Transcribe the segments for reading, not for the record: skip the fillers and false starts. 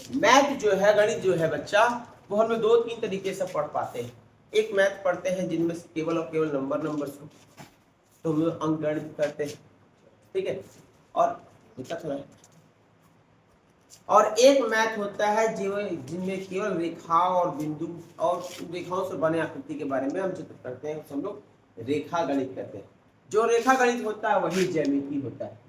Math जो है, गणित जो है बच्चा, वो हम लोग 2-3 तरीके से पढ़ पाते हैं। एक मैथ पढ़ते हैं जिनमें केवल और केवल नंबर हो, तो हम लोग अंकगणित करते हैं, ठीक है। और दिक्कत है, और एक मैथ होता है जिनमें केवल रेखा और बिंदु और रेखाओं से बने आकृति के बारे में हम चित्र करते हैं, हम लोग रेखा गणित करते हैं। जो रेखा गणित होता है वही ज्यामिति होता है।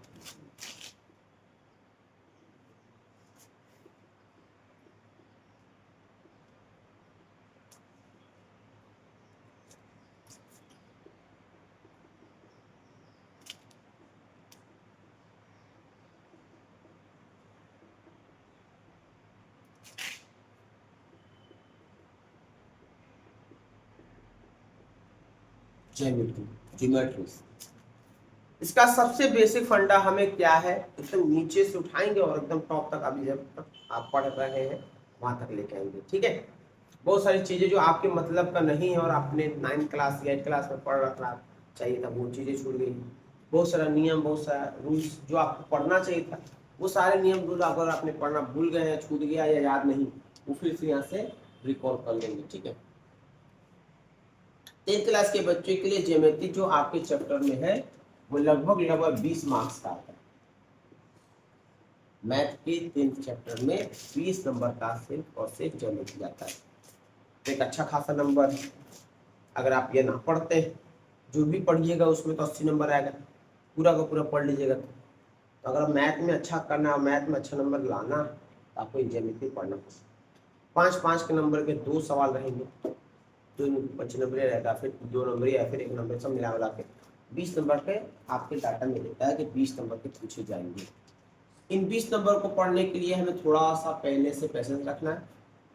ज्योमेट्री, इसका सबसे बेसिक फंडा हमें क्या है, एकदम नीचे से उठाएंगे और एकदम टॉप तक, अभी जब तक आप पढ़ रहे हैं वहां तक लेके आएंगे, ठीक है। बहुत सारी चीजें जो आपके मतलब का नहीं है और आपने 9th क्लास या 8th क्लास में पढ़ रखना चाहिए था, वो चीजें छूट गई। बहुत सारा नियम, बहुत सारा रूल्स जो आपको पढ़ना चाहिए था, वो सारे नियम रूल अगर आपने पढ़ना भूल गए हैं, छूट गया या याद नहीं, वो फिर से यहाँ से रिकॉल कर लेंगे, ठीक है। 10th क्लास के बच्चों के लिए ज्योमेट्री जो आपके चैप्टर में है वो लगभग 20 मार्क्स का है। मैथ के 10th चैप्टर में 20 नंबर का सिर्फ और सिर्फ ज्योमेट्री आता है, तो एक अच्छा खासा नंबर। अगर आप ये ना पढ़ते हैं, जो भी पढ़िएगा उसमें तो 80 नंबर आएगा, पूरा का पूरा पढ़ लीजिएगा। तो अगर मैथ में अच्छा करना, मैथ में अच्छा नंबर लाना, तो आपको ज्योमेट्री पढ़ना पड़ेगा। 5-5 के नंबर के 2 सवाल रहेंगे, तो 25 नंबर रहेगा, फिर 2 नंबर या फिर 1 नंबर, सब मिला के 20 नंबर पे आपके डाटा में देता है कि 20 नंबर के पूछे जाएंगे। इन 20 नंबर को पढ़ने के लिए हमें थोड़ा सा पहले से पेशेंस रखना है।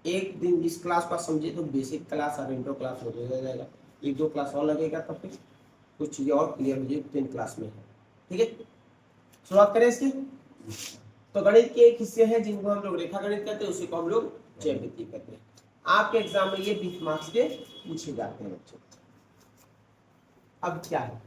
एक दिन इस क्लास को समझिए तो बेसिक क्लास और इंट्रो क्लास हो जाएगा, 1-2 क्लास और लगेगा, तब फिर कुछ चीज़ें और क्लियर हो जाएगी 10th क्लास में है, ठीक है। शुरुआत करें इसकी। तो गणित के एक हिस्से हैं जिनको हम लोग रेखा गणित कहते हैं, उसी को हम लोग ज्यामिति कहते हैं। आपके एग्जाम में ये 20 मार्क्स के पूछे जाते हैं बच्चों। अब क्या है,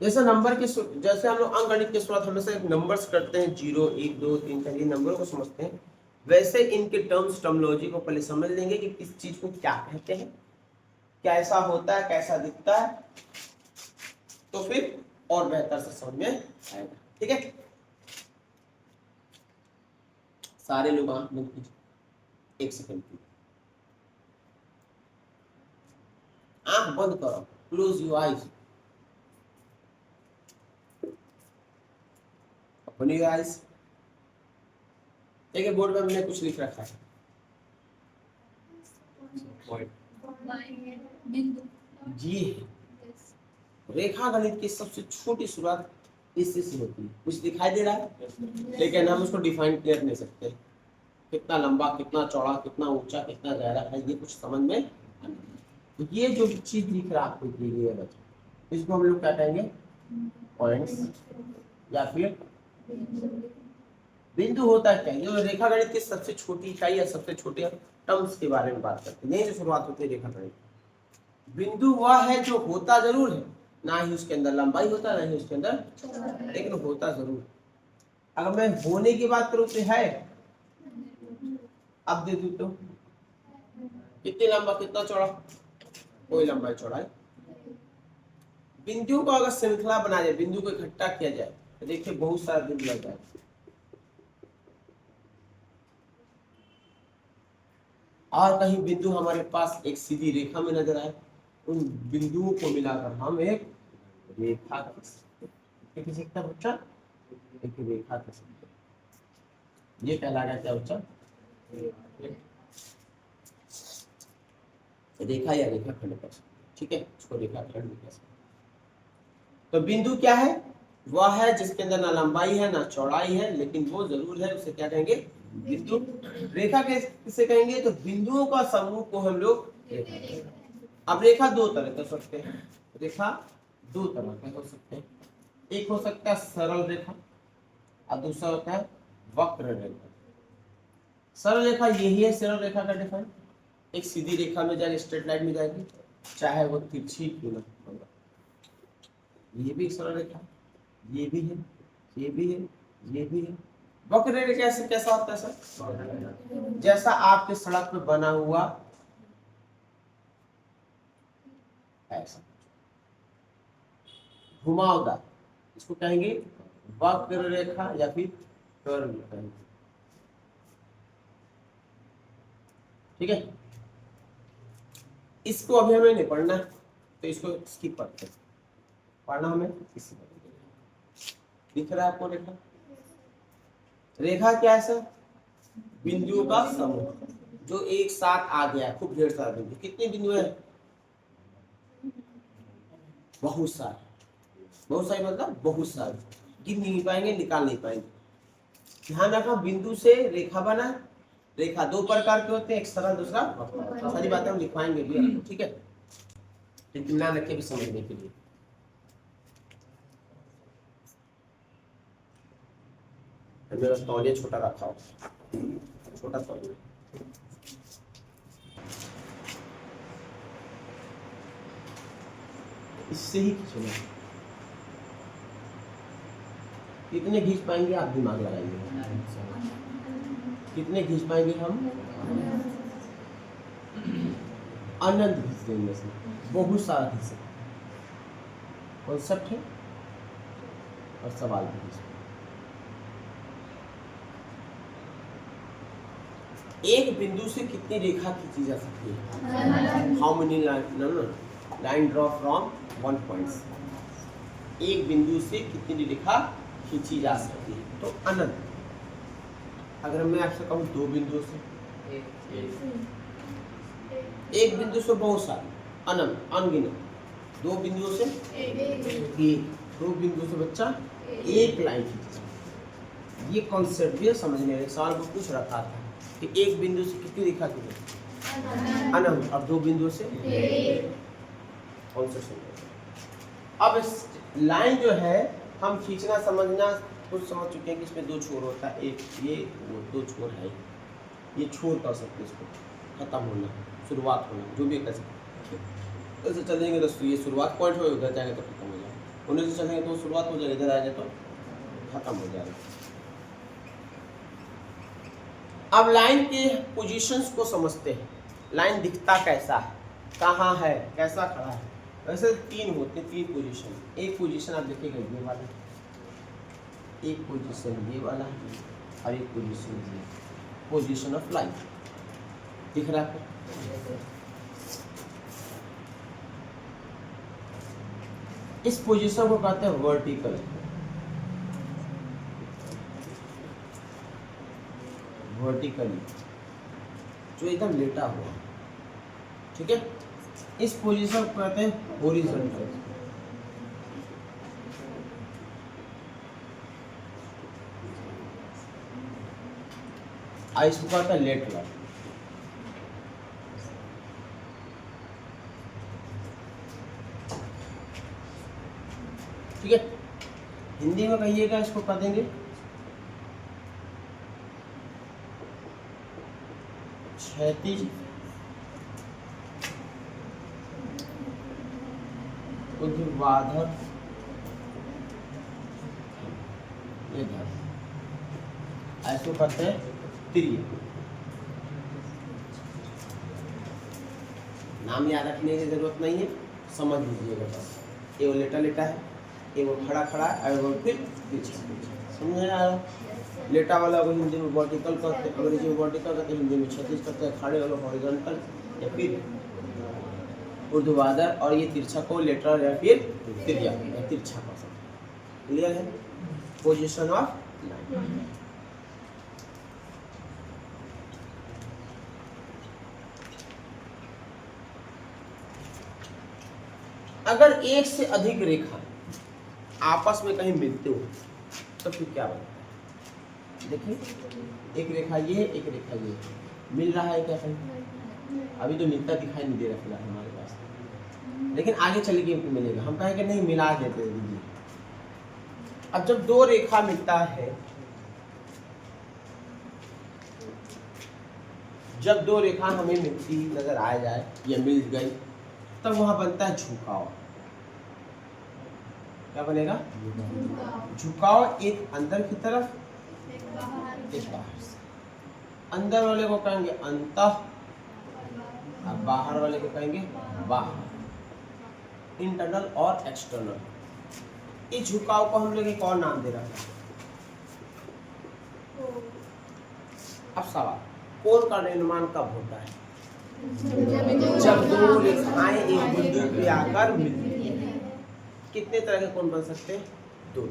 जैसे नंबर के, जैसे हम लोग अंकगणित के शुरुआत हमेशा नंबर्स करते हैं, 0, 1, 2, 3 ये नंबरों को समझते हैं, वैसे इनके टर्मोलॉजी को पहले समझ लेंगे कि किस चीज को क्या कहते हैं, कैसा होता है, कैसा दिखता है, तो फिर और बेहतर से समझ में आएगा, ठीक है। सारे लोग आंख बंद कीजिए, 1 सेकंड की आंख बंद करो, close your eyes, open your eyes. देखिए बोर्ड पे हमने कुछ लिख रखा है, जी रेखा गणित की सबसे छोटी शुरुआत इससे से होती है। कुछ दिखाई दे रहा है, लेकिन हम उसको डिफाइन कर नहीं सकते, कितना लंबा, कितना चौड़ा, कितना ऊंचा, कितना गहरा है, ये कुछ समझ में। तो ये जो चीज दिख रहा है आपको, ये बच्चे, इसको हम लोग क्या कहेंगे, पॉइंट्स या फिर बिंदु होता है। क्या ये रेखा गणित की सबसे छोटी इकाई या सबसे छोटे टर्म्स के बारे में बात करते हैं, यहीं से शुरुआत होती है रेखा गणित। बिंदु वह है जो होता जरूर है, ना ही उसके अंदर लंबाई होता है, ना ही उसके अंदर, लेकिन होता जरूर। अगर मैं होने की बात करूं तो है, अब दे दूं तो कितनी लंबा, कितना चौड़ा, कोई लंबाई चौड़ाई। बिंदुओं को अगर श्रृंखला बना जाए, बिंदु को इकट्ठा किया जाए, तो देखिए बहुत सारा बिंदु लग जाए। और कहीं बिंदु हमारे पास एक सीधी रेखा में नजर आए, उन बिंदुओं को मिलाकर हम एक रेखा कर सकते हैं। किसी का बच्चा एक रेखा कर सकते हैं, ये कहलाएगा क्या बच्चा, रेखा या रेखाखंड कर सकते हैं, ठीक है, उसको रेखाखंड कह सकते हैं। तो बिंदु क्या है, वह है जिसके अंदर ना लंबाई है ना चौड़ाई है, लेकिन वो जरूर है, उसे क्या कहेंगे, बिंदु। रेखा किसे कहेंगे, तो बिंदुओं का समूह को हम लोग रेखा कहेंगे। अब रेखा 2 तरह के हो सकते हैं, रेखा 2 तरह के हो सकते हैं। एक हो सकता है सरल रेखा और दूसरा होता है वक्र रेखा। सरल रेखा यही है, सरल रेखा का डिफाइन, एक सीधी रेखा में जाएगी, स्ट्रेट लाइन में जाएगी, चाहे वो तिरछी क्यों ना होगा। ये भी सरल रेखा, ये भी है ये भी है, ये भी है। वक्र कैसे कैसा होता है सर? जैसा आपके सड़क पे बना हुआ ऐसा घुमावदार, इसको कहेंगे वक्र रेखा या फिर कर्व कहेंगे। ठीक है, इसको अभी हमें नहीं पढ़ना है तो इसको स्किप करते हैं। पढ़ना हमें इसी दिख रहा है आपको रेखा? रेखा क्या है सर? बिंदुओं का समूह जो एक साथ आ गया, खूब ढेर सारा बिंदु। कितने बिंदु है? बहुत सारे। बहुत सारे मतलब बहुत सारे, गिन नहीं पाएंगे, निकाल नहीं पाएंगे। ध्यान रखना, बिंदु से रेखा बना। रेखा दो प्रकार के होते हैं, एक सरल, दूसरा सारी बातें हम लिखवाएंगे भी आपको, ठीक है? इतना रखे भी समझने के लिए। मेरा तौलिया छोटा रखा हो, छोटा तौलिया। इससे ही खींचना। कितने खींच पाएंगे आप दिमाग लगाइए। कितने खींच पाएंगे हम? अनंत खींच देंगे इसमें, बहुत सारा खींच सकते। कॉन्सेप्ट है और सवाल भी खींच। एक बिंदु से कितनी रेखा खींची जा सकती है? How many line draw from one point. एक बिंदु से कितनी रेखा खींची जा सकती है? तो अनंत। अगर मैं आपसे कहूँ दो बिंदु से, एक बिंदु से बहुत सारे, अनंत, अनगिनत। दो बिंदुओं से एक, दो बिंदु से बच्चा एक लाइन खींची सकती है। ये कॉन्सेप्ट भी समझने में सवाल को पूछ रखा था कि एक बिंदु से कितनी रेखा खींची? अनंत। और दो बिंदु से कॉन्सेप्ट। अब इस लाइन जो है हम खींचना समझना कुछ समझ चुके हैं कि इसमें दो छोर होता है, एक ये वो, दो छोर है। ये छोर कर सकते, इसको खत्म होना, शुरुआत होना, जो भी कर सकते। ऐसे चलेंगे तो ये शुरुआत पॉइंट हो, उधर जाएंगे तो खत्म हो जाएगा। उन्हें से चलेंगे तो शुरुआत हो जाएगी, इधर आएंगे तो खत्म हो जाएगा। अब लाइन के पोजीशंस को समझते हैं। लाइन दिखता कैसा है, कहाँ है, कैसा खड़ा है? वैसे तीन होते हैं, तीन पोजीशन। एक पोजीशन आप देखिएगा ये वाला, एक पोजीशन ये वाला और एक पोजीशन ये, पोजीशन ऑफ लाइन। दिख रहा है? इस पोजीशन को कहते हैं वर्टिकल। वर्टिकली जो एकदम लेटा हुआ, ठीक है? इस पोजीशन को कहते हैं हॉरिजॉन्टल। इसको कहते हैं लेटरल। ठीक है, हिंदी में कहिएगा, इसको कह देंगे क्षैतिज ऊर्ध्वाधर इधर। ऐसे कहते हैं त्रिय। नाम याद रखने की जरूरत नहीं है, समझ लीजिएगा बस। ये वो लेटा लेटा है, ये वो खड़ा खड़ा है, और वो फिर पीछे। समझ आ रहा? लेटा वाला को हिंदी में वर्टिकल कहते हैं, अंग्रेजी में वर्टिकल कहते हैं, हिंदी में क्षैतिज कहते हैं। खड़े वाला हॉरिजॉन्टल या फिर ऊर्ध्वाधर, और ये तिरछा को लेटरल या फिर तिर्या या तिरछा कह सकते हैं। क्लियर है? Position of line. अगर एक से अधिक रेखा आपस में कहीं मिलते हो तो फिर क्या बनता है? देखिए, एक रेखा ये, एक रेखा ये, मिल रहा है क्या कहीं? अभी तो मिलता दिखाई नहीं दे रहा फिलहाल हमारे पास, लेकिन आगे चल के मिलेगा। हम कहेंगे नहीं, मिला देते दीजिए। अब जब दो रेखा मिलता है, जब दो रेखा हमें मिलती नजर आ जाए या मिल गई, तब वहां बनता है झुकाव। क्या बनेगा? झुकाव एक अंदर की तरफ, एक बाहर से। अंदर वाले को कहेंगे अंतः, और बाहर वाले को कहेंगे बाहर, इंटरनल और एक्सटर्नल। इस झुकाव को हम लोग एक और नाम दे रहे हैं। अब सवाल, कोण का निर्माण कब होता है? जब दो रेखाएं एक बिंदु पे आकर मिलती हैं। कितने तरह के कोण बन सकते हैं? दो।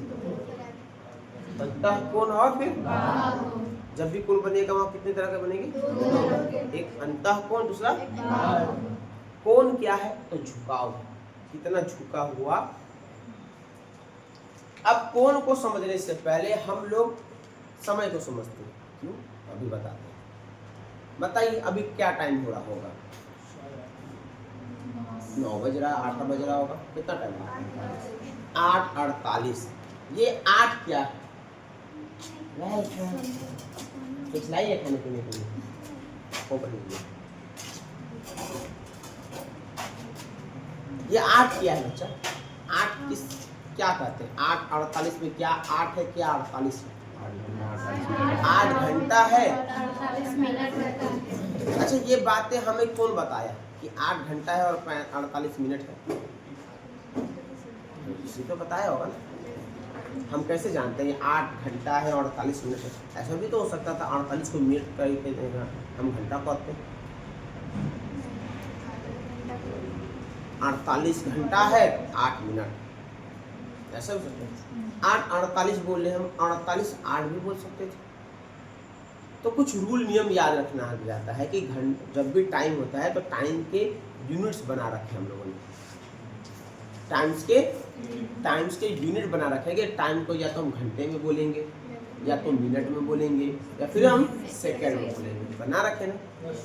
अंतः कोण और फिर जब भी कोण बनेगा वहां कितने तरह के बनेंगे? एक अंतः कोण, दूसरा कोण क्या है? तो झुकाव, कितना झुका हुआ। अब कोण को समझने से पहले हम लोग समय को समझते हैं। क्यों? अभी बताते हैं। बताइए अभी क्या टाइम हो रहा होगा? 9 बज रहा, 8 बज रहा होगा। कितना टाइम है? 8:48। ये 8 क्या है? कुछ लाइए खाने पीने के लिए। ये 8 क्या है बच्चा? 8 किस क्या कहते हैं? 8:48 में क्या 8 है, क्या 48 है? 8 घंटा है। अच्छा, ये बातें हमें कौन बताया कि 8 घंटा है और 48 मिनट है? किसी तो बताया होगा ना। हम कैसे जानते हैं 8 घंटा है और 48 मिनट है? ऐसा भी तो हो सकता था 48 को मिनट करके देगा, हम घंटा कहते हैं। 48 घंटा है 8 मिनट, ऐसा हो सकता है। 8:48 बोल रहे हम, 48 8 भी बोल सकते थे। तो कुछ रूल नियम याद रखना जाता है कि जब भी टाइम होता है तो टाइम के यूनिट्स बना रखे हम लोगों ने। टाइम्स के यूनिट बना रखेंगे। टाइम को या तो हम घंटे में बोलेंगे, या तो मिनट में बोलेंगे, या फिर हम सेकंड में बोलेंगे। बना रखे ना।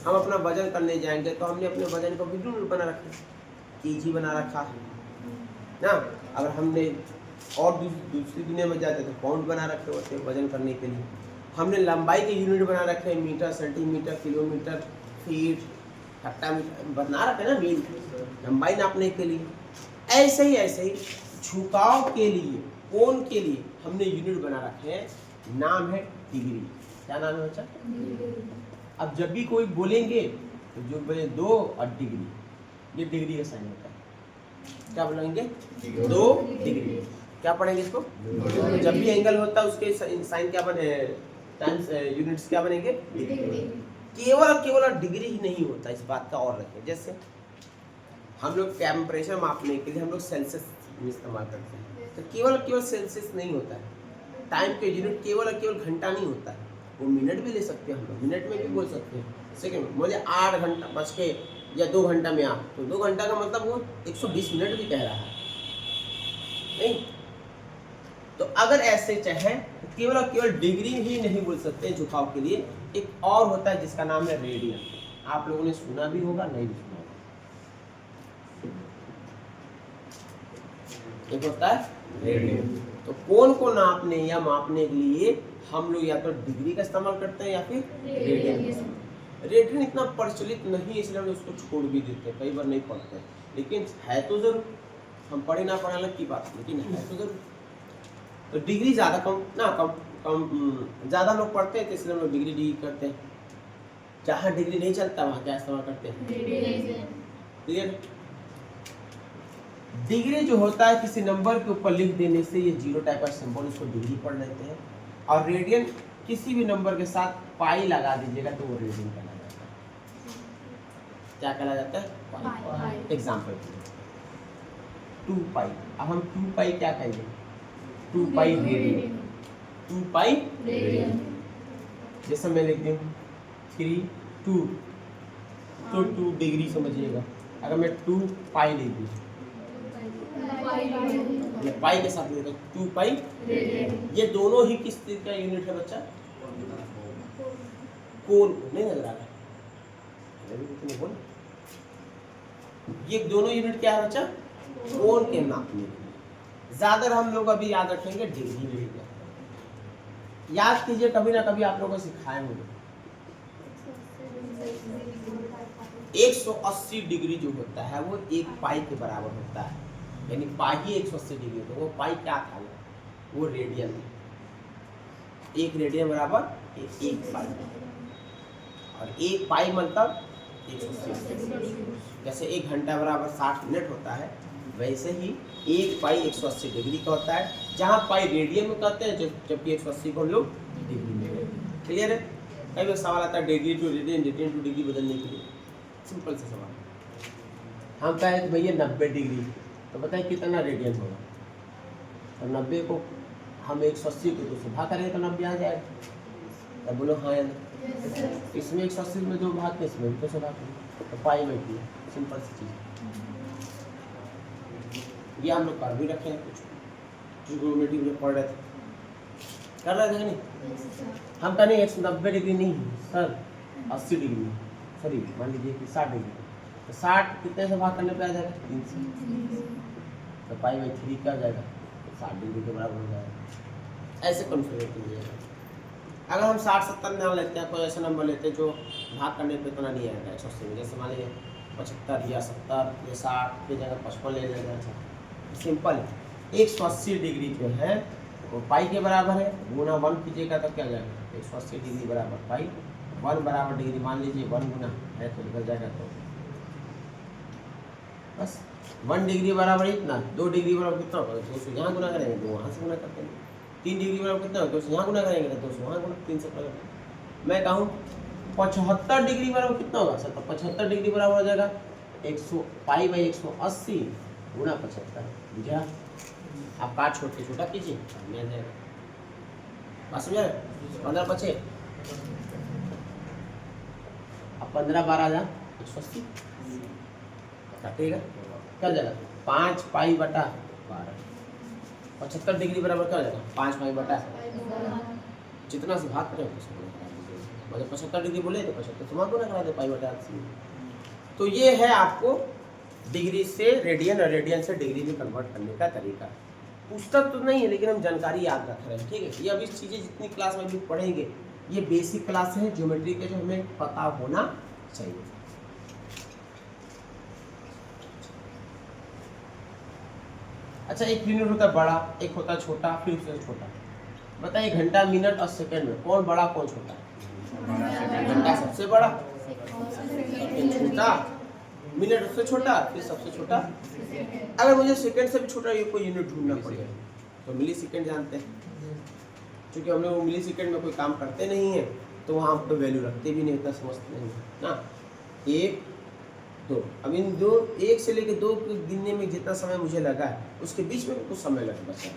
हम अपना वजन करने जाएंगे तो हमने अपने वजन को भी यूनिट बना रखा है, केजी बना रखा है ना। अगर हमने और दूसरी दुनिया में जाते तो पाउंड बना रखे होते हैं वजन करने के लिए। हमने लंबाई के यूनिट बना रखे हैं, metre, centimetre, kilometre, feet, hectametre बना रखे ना, मील लंबाई नापने के लिए। ऐसे ही झुकाव के लिए, कोण के लिए हमने यूनिट बना रखे हैं, नाम है डिग्री। क्या नाम है बच्चा? अब जब भी कोई बोलेंगे तो जो बोले 2 और डिग्री, ये डिग्री का साइन होता है। क्या बोलेंगे? 2 डिग्री। क्या पढ़ेंगे इसको? जब भी एंगल होता है उसके साइन क्या बने, टाइम्स यूनिट्स क्या बनेंगे? डिग्री। केवल डिग्री ही नहीं होता, इस बात का और रखें। जैसे हम लोग टेम्परेचर मापने के लिए हम लोग सेल्सियस इस्तेमाल करते हैं, तो केवल सेल्सियस नहीं होता है। टाइम के यूनिट केवल घंटा नहीं होता है, वो मिनट भी ले सकते हैं हम लोग, मिनट में भी बोल सकते हैं। सेकेंड, मुझे 8 घंटा बच के या 2 घंटा में आप, तो 2 घंटा का मतलब वो 120 मिनट भी कह रहा है नहीं। तो अगर ऐसे चाहे तो केवल डिग्री ही नहीं बोल सकते झुकाव के लिए। एक और होता है जिसका नाम है रेडियन। आप लोगों ने सुना भी होगा, नहीं भी सुना होगा। एक होता है रेडियन। तो कोण को नापने या मापने के लिए हम लोग या तो डिग्री का इस्तेमाल करते हैं या फिर रेडियन। रेडियन इतना प्रचलित नहीं है इसलिए हम उसको छोड़ भी देते हैं, कई बार नहीं पढ़ते हैं, लेकिन है तो जरूर। हम पढ़े ना पढ़े अलग की बात, लेकिन है तो जरूर। तो डिग्री ज़्यादा कम ज़्यादा लोग पढ़ते हैं, तो इसलिए हम लोग डिग्री करते हैं। जहाँ डिग्री नहीं चलता वहाँ क्या इस्तेमाल करते हैं? क्लियर? डिग्री जो होता है किसी नंबर के ऊपर लिख देने से ये 0 टाइप का सिंबल, उसको डिग्री पढ़ लेते हैं। और रेडियन किसी भी नंबर के साथ पाई लगा दीजिएगा तो वो रेडियन कहला जाता है। क्या कहला जाता है? पाई। एग्जाम्पल 2 पाई। अब हम 2 पाई क्या कहेंगे? 2 पाई रेडियन। 2 pi radian. जैसे मैं लिख दूँ 3 2, तो 2 डिग्री समझिएगा। अगर मैं 2 पाई लिख दूँ, पाई के साथ लिखा 2 पाई, ये दोनों ही किस चीज का यूनिट है बच्चा? कोण। नहीं नजर आ रहा? ये दोनों यूनिट क्या है बच्चा? कोण के नापने के लिए। ज्यादा हम लोग अभी याद रखेंगे डिग्री में। याद कीजिए, कभी ना कभी आप लोगों को सिखाए होंगे। 180 डिग्री जो होता है वो 1 पाई के बराबर होता है। यानी पाई ही 180 डिग्री, तो वो पाई क्या था, वो रेडियन। एक रेडियन बराबर एक पाई, और एक पाई मतलब 180। जैसे 1 घंटा बराबर 60 मिनट होता है, वैसे ही एक पाई 180 डिग्री का होता है, जहाँ पाई रेडियन में कहते हैं, जबकि 180 को हम लोग डिग्री में। क्लियर है? कई बार सवाल आता है degree to radian, radian to degree बदलने के लिए। सिंपल सा सवाल। हम कहें कि भैया 90 डिग्री, तो बताइए कितना रेडियन होगा। तो 90 को हम 180 को 2 से भाग करेंगे तो 90 आ जाएगा। तब बोलो हाँ या नहीं। इसमें 180 में 2 भाग के, इसमें 2 से भाग करेंगे तो पाई बैठी है। सिंपल सी चीज़। ये हम लोग कर भी रखे हैं, कुछ ट्रिग्नोमेट्री में पढ़ रहे थे, कर रहे थे कि नहीं। हम कहने 190 डिग्री नहीं सर, 80 डिग्री, सॉरी मान लीजिए कि 60 डिग्री, तो 60 कितने से भाग करने पे आ जाएगा, 3 से, तो पाई बाई 3 क्या हो जाएगा, 60 डिग्री के बराबर हो जाएगा। ऐसे कन्फ्यूजन कीजिएगा। अगर हम 60-70 मान लेते हैं, कोई ऐसा नंबर लेते हैं जो भाग करने पे इतना नहीं आएगा 180 में, जैसे मान लीजिए 75 या 70 या 60 की जगह 55 ले लेगा। अच्छा सिंपल है, 180 डिग्री जो है वो पाई के बराबर है, गुना 1 कीजिएगा तो क्या जाएगा, 180 डिग्री बराबर पाई, 1 बराबर डिग्री मान लीजिए 1 गुना है तो निकल जाएगा, तो बस 1 डिग्री बराबर इतना, 2 डिग्री बराबर कितना होगा, 200 यहाँ गुना करेंगे, 2 वहाँ से गुना करते हैं, 3 डिग्री बराबर कितना होगा, 200 यहाँ गुना करेंगे तो 200 वहाँ गुना, 3 से गुना। मैं कहूँ 75 डिग्री बराबर कितना होगा सर, तो 75 डिग्री बराबर हो जाएगा 100 पाई बाई 180 गुना 75। बुझा? आप काट छोड़ के छोटा कीजिए, मिल जाएगा। बात समझ 15 बचे, अब 15 12 हजार 180 काटेगा, क्या हो जाएगा 5 पाई बटा 12। 75 डिग्री बराबर क्या हो जाएगा 5 पाई बटा, जितना से भाग करें मतलब 75 डिग्री बोले तो 75 से गुना करा दे पाई बटा 80। तो ये है आपको डिग्री से रेडियन और रेडियन से डिग्री में कन्वर्ट करने का तरीका। पुस्तक तो नहीं है लेकिन हम जानकारी याद रख रहे हैं, ठीक है। ये अभी चीज़ें जितनी क्लास में भी पढ़ेंगे ये बेसिक क्लास है ज्योमेट्री के, जो हमें पता होना चाहिए। अच्छा, एक यूनिट होता है बड़ा, एक होता है छोटा, फिर उससे छोटा। बताइए घंटा, मिनट और सेकंड में कौन बड़ा कौन छोटा है? घंटा सबसे बड़ा, छोटा, मिनट उससे छोटा, फिर सबसे छोटा। अगर मुझे सेकंड से भी छोटा ये कोई यूनिट ढूंढना पड़ेगा तो मिली सेकंड जानते हैं, क्योंकि हम लोग मिली सेकंड में कोई काम करते नहीं है तो वहाँ हम तो वैल्यू रखते भी नहीं, इतना समझते नहीं ना। 1 2, अब इन 2 1 से लेकर 2 गिनने में जितना समय मुझे लगा है उसके बीच में कुछ समय लग बचा है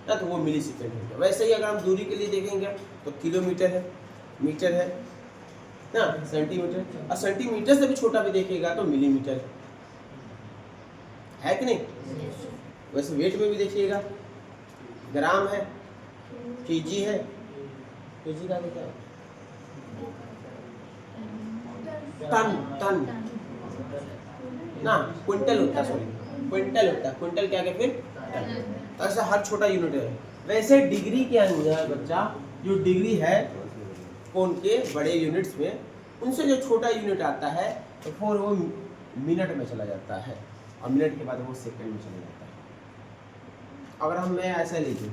ना, तो वो मिली सेकेंड हो गया। वैसे ही अगर हम दूरी के लिए देखेंगे तो किलोमीटर है, मीटर है ना, सेंटीमीटर, और सेंटीमीटर से भी छोटा भी देखिएगा तो मिलीमीटर है कि नहीं। वैसे वेट में भी देखिएगा, ग्राम है, केजी है, केजी का क्या है, टन, टन ना, क्विंटल होता है, सॉरी क्विंटल होता है, क्विंटल क्या कहते हैं, ऐसा हर छोटा यूनिट है। वैसे डिग्री के अंदर बच्चा जो डिग्री है उनके बड़े यूनिट्स में, उनसे जो छोटा यूनिट आता है तो फिर वो मिनट में चला जाता है, और मिनट के बाद वो सेकंड में चला जाता है। अगर हम मैं ऐसा लीजिए,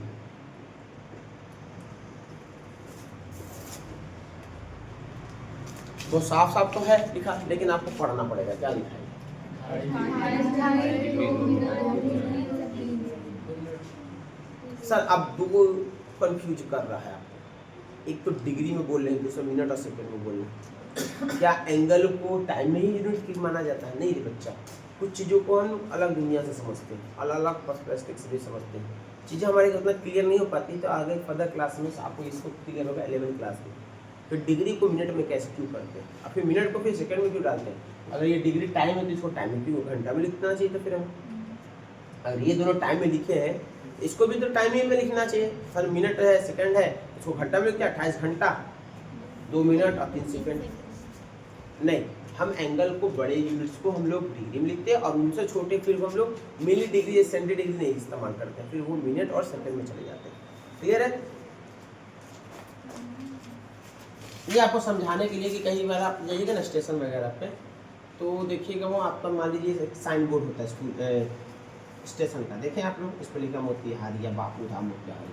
वो साफ साफ तो है लिखा, लेकिन आपको पढ़ना पड़ेगा क्या लिखा है। सर अब दो कंफ्यूज कर रहा है आपको, एक तो डिग्री में बोल रहे हैं, दूसरा मिनट और सेकंड में बोल रहे हैं। क्या एंगल को टाइम में ही यूनिट की माना जाता है? नहीं रे बच्चा, कुछ चीज़ों को हम अलग दुनिया से समझते हैं, अलग अलग पर्सपेक्टिव से भी समझते हैं। चीज़ें हमारे उतना क्लियर नहीं हो पाती, तो आगे फर्दर क्लास में आपको इसको क्लियर होगा 11वीं क्लास में। फिर डिग्री को मिनट में कैसे क्यों करते हैं, और फिर मिनट को फिर सेकंड में क्यों डालते हैं। अगर ये डिग्री टाइम है तो इसको टाइम में क्यों घंटा में लिखना चाहिए, तो फिर हम अगर ये दोनों टाइम में लिखे हैं इसको भी तो टाइम में लिखना चाहिए। फिर मिनट है सेकंड है, इसको घंटा में क्या 28 घंटा 2 मिनट और 3 सेकंड। नहीं, हम एंगल को बड़े यूनिट्स को हम लोग डिग्री में लिखते हैं, और उनसे छोटे फिर हम लोग मिली डिग्री या सेंटी डिग्री नहीं इस्तेमाल करते हैं, फिर वो मिनट और सेकंड में चले जाते हैं। क्लियर है? ये आपको समझाने के लिए कि कई बार आप जाइएगा ना स्टेशन वगैरह पे, तो देखिएगा वो आपका मान लीजिए एक साइन बोर्ड होता है स्कूल स्टेशन का देखें आप लोग, इस पर लिखा मोतिहारी या बापू धाम मोतिहारी,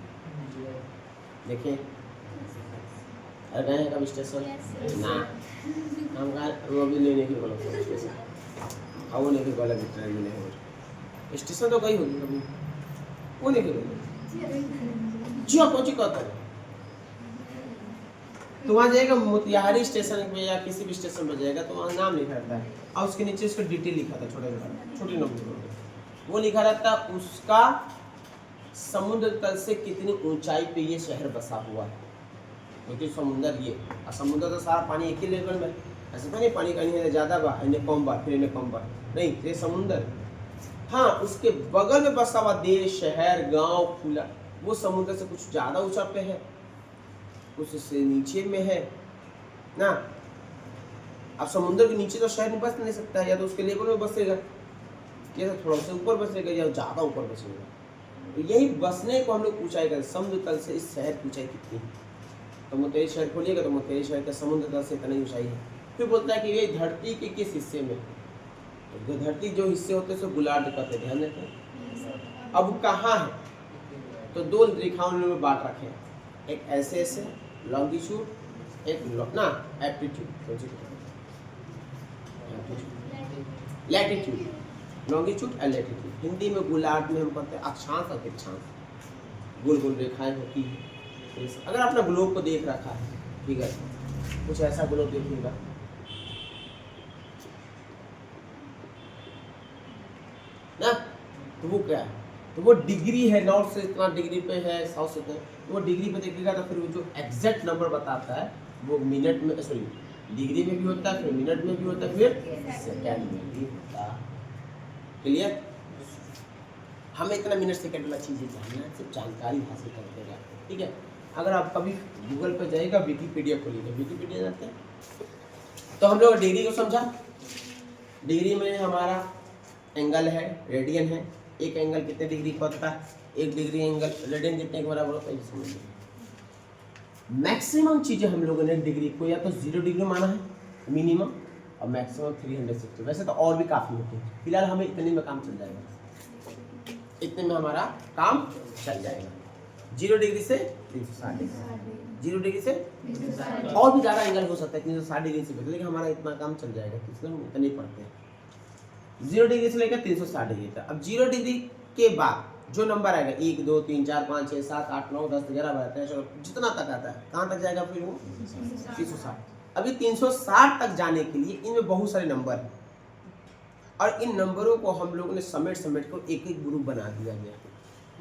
देखें गए हैं कभी स्टेशन ना, हम वो भी लेने की बोला स्टेशन, वो लेके बोला ट्रेन में नहीं, स्टेशन तो गई होगी कभी, वो लेके गई जी आप पहुंची कहता है, तो वहाँ जाएगा मोतिहारी स्टेशन पे या किसी भी स्टेशन पर जाएगा तो वहाँ नाम लिखा रहता है और उसके नीचे उसका डिटेल लिखा था छोटे नंबर, वो लिखा रहता है उसका समुद्र तल से कितनी ऊंचाई पे ये शहर बसा हुआ है, क्योंकि समुद्र ये और समुद्र तो सारा पानी एक ही लेवल में, ऐसे तो नहीं पानी का नहीं ज़्यादा बा इन्हें कम बा फिर इन्हें कम बा, नहीं ये समुद्र, हाँ उसके बगल में बसा हुआ देश शहर गांव खुला, वो समुद्र से कुछ ज़्यादा ऊंचा पे है, उससे नीचे में है ना। अब समुद्र के नीचे तो शहर नहीं बस नहीं सकता है, या तो उसके लेवल में बसेगा या तो थोड़ा सा ऊपर बसेगा या ज़्यादा ऊपर बसेगा, तो यही बसने को हम लोग ऊंचाई करते, समुद्र तल से इस शहर की ऊंचाई कितनी है, तो मोतिहारी शहर खोलिएगा तो मोतिहारी शहर का समुद्र तल से इतनी ऊंचाई है। फिर बोलता है कि ये धरती के किस हिस्से में, तो धरती जो हिस्से होते हैं उसे गोलार्ध कहते हैं, ध्यान देते हैं। अब कहाँ है, तो दो रेखाओं में बांट रखे हैं, एक ऐसे ऐसे लॉन्गिट्यूड, एक ना एप्टीट्यूड, लैटिट्यूड, लॉन्गिट्यूड और लैटिट्यूड, हिंदी में गोलार्ध में हम कहते हैं अक्षांश और अक्षांश, गोल गोल रेखाएं होती है। अगर आपने ग्लोब को देख रखा है, ठीक है, कुछ ऐसा ग्लोब देखिएगा, ना तो वो क्या है, तो वो डिग्री है, नॉर्थ से इतना डिग्री पे है, साउथ से इतना, तो वो डिग्री पे देखिएगा तो फिर वो जो एग्जैक्ट नंबर बताता है वो मिनट में, सॉरी डिग्री में भी होता है, फिर मिनट में भी होता है, फिर सेकंड में भी होता है। क्लियर, हमें इतना मिनट सेकंड वाला चीज़ें जानना है, सिर्फ जानकारी हासिल करते जाते हैं, ठीक है। अगर आप कभी गूगल पर जाइएगा, विकीपीडिया खोलिएगा, विकीपीडिया जाते हैं तो हम लोग डिग्री को समझा, डिग्री में हमारा एंगल है, रेडियन है, एक एंगल कितने डिग्री का होता है, एक डिग्री एंगल रेडियन कितने के बराबर होता है, ये समझ लीजिए। मैक्सिमम चीज़ें हम लोगों ने डिग्री को या तो 0 डिग्री माना है मिनिमम, और मैक्सिमम 360, वैसे तो और भी काफ़ी होते हैं, फिलहाल हमें इतने में काम चल जाएगा, इतने में हमारा काम चल जाएगा। 0 डिग्री से 360 डिग्री, 0 डिग्री से और भी ज़्यादा एंगल हो सकता है 360 डिग्री से, लेकिन हमारा इतना काम चल जाएगा, किसने इतने ही पढ़ते हैं। 0 डिग्री से लेकर 360 डिग्री तक। अब 0 डिग्री के बाद जो नंबर आएगा 1 2 3 4 5 6 7 8 9 10 11 12 13 जितना तक आता है, कहाँ तक जाएगा फिर वो 360। अभी 360 तक जाने के लिए इनमें बहुत सारे नंबर हैं, और इन नंबरों को हम लोगों ने समेट कर एक एक ग्रुप बना दिया गया,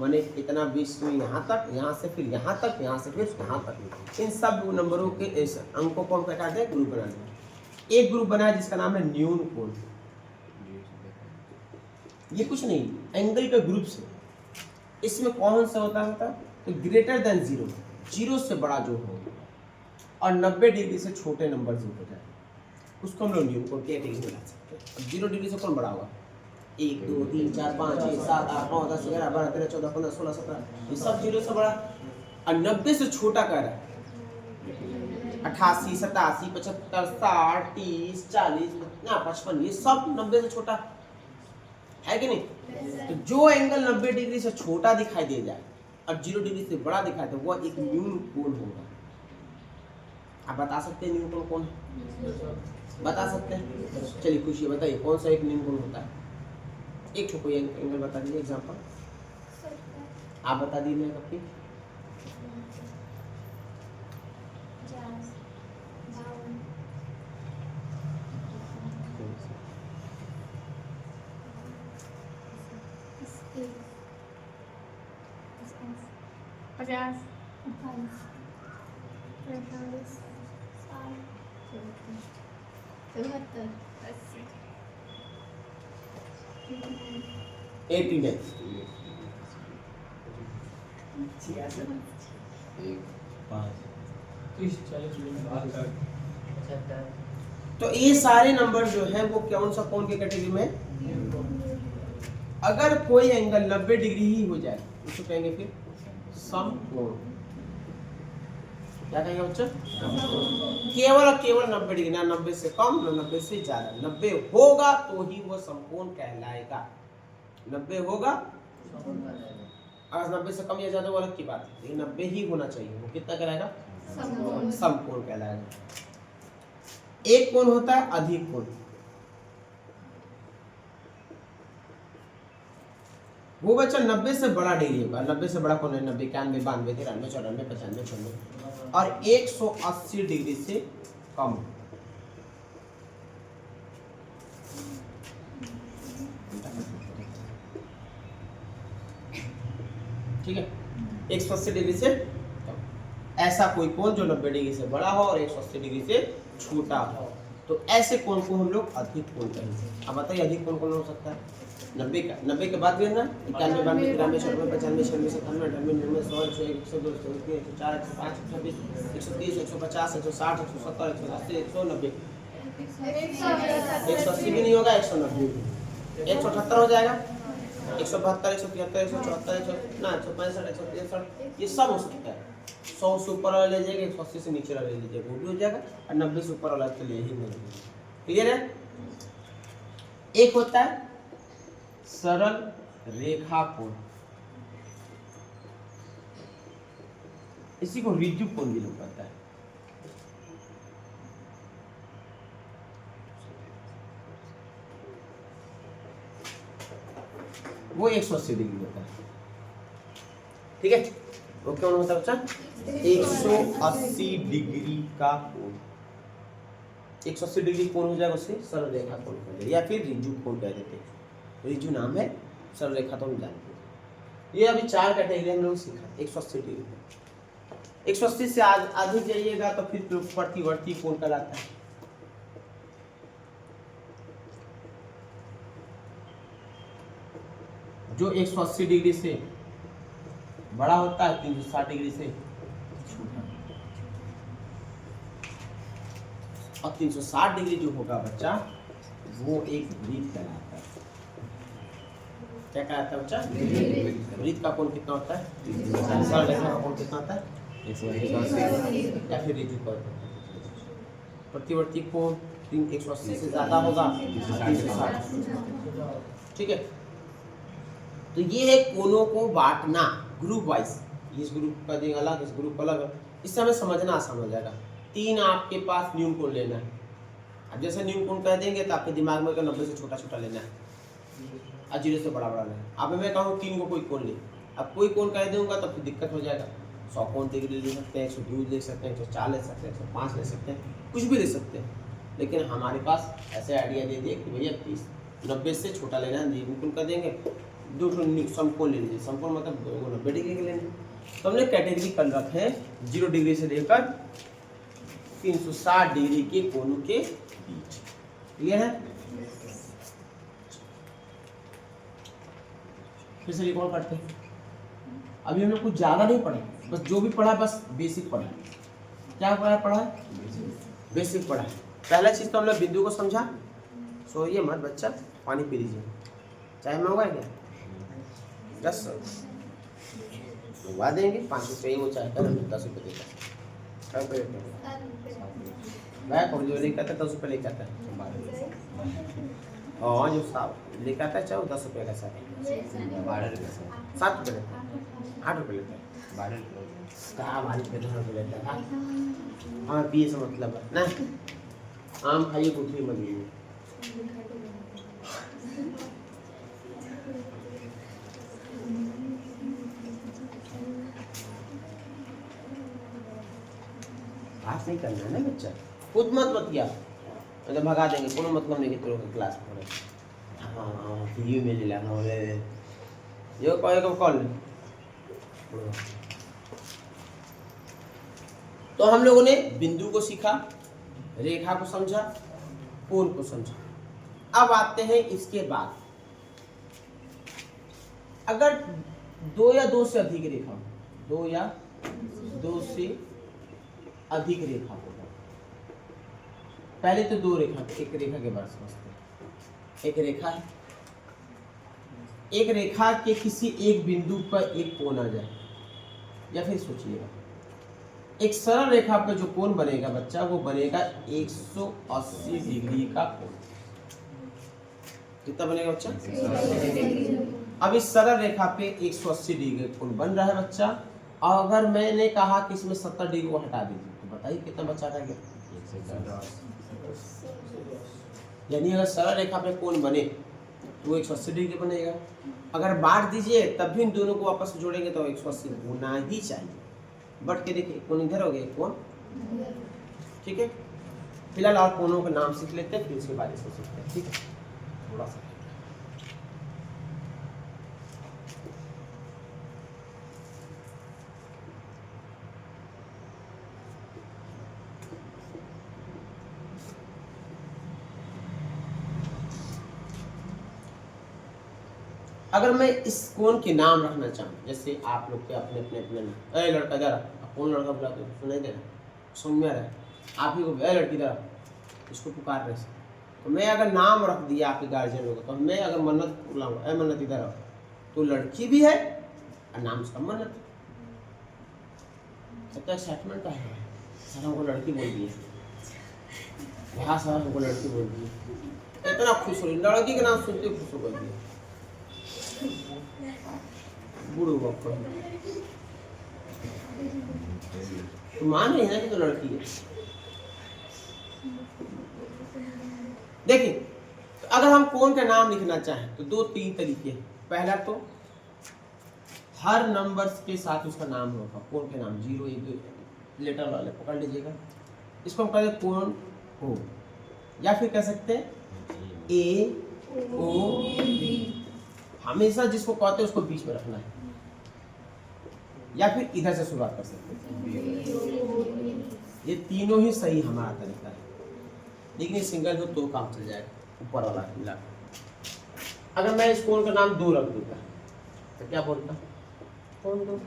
माने इतना 20 में यहाँ तक, यहाँ से फिर यहाँ तक, यहाँ से फिर यहाँ तक, इन सब नंबरों के अंकों को हम क्या कहते हैं, ग्रुप बना दिया। एक ग्रुप बनाया जिसका नाम है न्यून कोण, ये कुछ नहीं एंगल का ग्रुप से, इसमें कौन सा होता है तो ग्रेटर देन 0, 0 से बड़ा जो हो और 90 डिग्री से छोटे नंबर जो हो जाए उसको हम लोग न्यून कोण के डिग्री बना सकते हैं। 0 डिग्री से कौन बड़ा होगा, 1 2 3 4 5 6 7 8 9 10 11 12 13 14 15 16 17, ये सब 0 से बड़ा, और 90 से छोटा कह रहा है 88 87 75 60 30 40 ना 55, ये सब 90 से छोटा है कि नहीं। तो जो एंगल 90 डिग्री से छोटा दिखाई दे जाए और 0 डिग्री से बड़ा दिखाई दे वो एक न्यून कोण होगा। आप बता सकते हैं न्यून कोण कौन है, बता सकते हैं, चलिए खुशी बताइए कौन सा एक न्यून कोण होता है, एक कोई एंगल बता दीजिए, एग्जांपल आप बता दीजिए कभी। तो ये सारे नंबर जो है वो कौन सा कौन के कैटेगरी में, अगर कोई एंगल 90 डिग्री ही हो जाए उसको कहेंगे फिर समकोण। क्या कहेंगे बच्चों, केवल और केवल 90 डिग्री, ना 90 से कम ना 90 से ज्यादा, 90 होगा तो ही वो समकोण कहलाएगा, 90 होगा, अगर 90 से कम या ज्यादा वो अलग की बात है, लेकिन 90 ही होना चाहिए। वो कितना कहलाएगा? समकोण कहलाएगा। एक कोण होता है अधिक कोण, वो बच्चा 90 से बड़ा डिग्री होगा। 90 से बड़ा कौन है? 90, 91, 92, 93, 94, 95, 96 और 180 डिग्री से कम। ठीक है, 180 डिग्री से कम। ऐसा कोई कोण जो 90 डिग्री से बड़ा हो और 180 डिग्री से छोटा हो, तो ऐसे कोण को हम लोग अधिक कोण कहेंगे। अब बताइए अधिक कोण कौन हो सकता है? 90 के बाद भी है ना, 91, 92, 93, 94, 95, 96, 97, 98, 99, 100, 101, 102, 103, 104, 105, 126, 130, 150, 160, 170, 180, 190, 180 भी नहीं होगा, 190, 178 हो जाएगा, 172, 173, 174, 165, 163, ये सब हो सकता है। 100 से ऊपर वाला ले जाएगा, 180 से नीचे वाला ले लीजिएगा, वो भी हो जाएगा, और 90 से ऊपर वाला तो ले ही नहीं। क्लियर है? एक होता है सरल रेखा कोण, इसी को ऋजु कोण भी लोग कहता है। वो 180 डिग्री होता है। ठीक है, वो क्या होता है बच्चा? 180 डिग्री का कोण। 180 डिग्री कोण हो जाएगा, उससे सरल रेखा कोण कहते हैं, या फिर ऋजु कोण कह देते हैं। ऋजु नाम है, सरल रेखा तो हम जानते हैं। ये अभी 4 कैटेगरी हम लोग सीखा। 180 डिग्री, 180 से अधिक जाइएगा तो फिर प्रतिवर्ती कोण कहलाता है। जो 180 डिग्री से बड़ा होता है, 360 डिग्री से छोटा, और 360 डिग्री जो होगा बच्चा, वो एक वृत्त कहलाता है। क्या कहलाता है बच्चा? वृत्त का कोण कितना होता है? सरल रेखा का कोण कितना होता है? 180, या फिर ऋजु कोण। प्रतिवर्ती कोण 180 से ज्यादा होगा, 360। ठीक है, तो ये है कोणों को बांटना ग्रुप वाइज। इस ग्रुप का देंगे अलग, इस ग्रुप अलग, इससे हमें समझना आसान हो जाएगा। 3 आपके पास न्यून कोण लेना है। अब जैसे न्यून कोण कह देंगे तो आपके दिमाग में 90 से छोटा छोटा लेना है और 0 से बड़ा बड़ा लेना है। अब मैं कहूँ 3 को कोई कोण ले, अब कोई कोण कह दूंगा तो फिर दिक्कत हो जाएगा। 100 कोण डिग्री ले सकते हैं, 102 ले सकते हैं, 104 ले सकते हैं, 105 ले सकते हैं, कुछ भी ले सकते हैं। लेकिन हमारे पास ऐसे आइडिया दे दिए कि भैया 90 से छोटा लेना है, न्यून कोण कर देंगे। 2 समकोण ले लीजिए, समकोण मतलब 90 डिग्री के लेने। तो हमने कैटेगरी कर रखे हैं 0 डिग्री से लेकर 360 डिग्री के कोणों के बीच। क्लियर है? फिर से रिकॉर्ड करते हैं। अभी हमने कुछ ज्यादा नहीं पढ़ा, बस जो भी पढ़ा बस बेसिक पढ़ा। क्या पढ़ा है? बेसिक पढ़ा है। पहला चीज तो हमने बिंदु को समझा। सोइए मत बच्चा, पानी पी लीजिए। चाय मंगवाए क्या? 10 मंगवा देंगे, 5 रुपये वो चाय का 10 रुपये देता है। मैं जो लेकर आता 10 रुपये लेकर आता है, और जो साहब लेकर आता है चाहे 10 रुपये का साथ 7 रुपये लेता है, 8 रुपये लेता है, 12 रुपये 10 रुपये लेता है। हाँ पिए से मतलब है ना, आम खाइए गुठली मत लीजिए। बात नहीं करना है ना बच्चा, खुद मत बतिया, मतलब भगा देंगे, कोनो मतलब नहीं कि तुम क्लास में पढ़े। हाँ फ्री में ले लेना, ये कहेगा कॉल। तो हम लोगों ने बिंदु को सीखा, रेखा को समझा, कोण को समझा। अब आते हैं इसके बाद, अगर 2 या 2 से अधिक रेखा, 2 या 2 से अधिक रेखा होगा। पहले तो 2 रेखा, एक रेखा के बारे में समझते हैं। एक रेखा है, एक रेखा के किसी एक बिंदु पर एक कोण आ जाए, या फिर सोचिएगा एक सरल रेखा पर जो कोण बनेगा बच्चा, वो बनेगा 180 डिग्री का कोण। कितना बनेगा बच्चा? अब इस सरल रेखा पे 180 डिग्री कोण बन रहा है बच्चा। और अगर मैंने कहा कि इसमें 70 डिग्री को हटा दीजिए तो बताइए कितना बचा रहेगा? यानी अगर सरल रेखा पे कोण बने तो 180 डिग्री बनेगा। अगर बांट दीजिए तब भी इन दोनों को वापस जोड़ेंगे तो 180 होना ही चाहिए। बट के देखिए कोण इधर हो गया, कोण ठीक है। फिलहाल और कोणों का नाम सीख लेते हैं, फिर उसके बाद इसको सीखते हैं, ठीक है। थोड़ा सा अगर मैं इस कोण के नाम रखना चाहूँ, जैसे आप लोग के अपने अपने अपने नाम, अरे लड़का जरा, कौन लड़का बुलाते हो, सुनाई दे रहा, सुन में आ रहा है, आप ही को अरे लड़की जरा, इसको पुकार रहे। तो मैं अगर नाम रख दिया आपके गार्जियन लोग, तो मैं अगर मन्नत बुलाऊंगा, अरे मन्नत इधर आओ, तो लड़की भी है और नाम उसका मन्नत। तो एक्साइटमेंट का है, सर हमको लड़की बोल दी है, वहाँ सर हमको लड़की बोल दी है, इतना खुश हो रही, लड़की का नाम सुनते खुश हो गई है। बूढ़ो वक्त तो मान रही है ना कि तो लड़की है। देखिए तो अगर हम कोण का नाम लिखना चाहें तो 2-3 तरीके हैं। पहला तो हर नंबर्स के साथ उसका नाम होगा, कोण के नाम 0 1 2 लेटर वाले पकड़ लीजिएगा, इसको हम कहते हैं कोण हो, या फिर कह सकते हैं A O B। हमेशा जिसको कहते हैं उसको बीच में रखना है, या फिर इधर से शुरुआत कर सकते हैं। ये तीनों ही सही हमारा तरीका है, लेकिन ये सिंगल हो तो काम चल जाएगा, ऊपर वाला मिला। अगर मैं इस कोण का नाम 2 रख दूंगा तो क्या बोलता? कौन 2?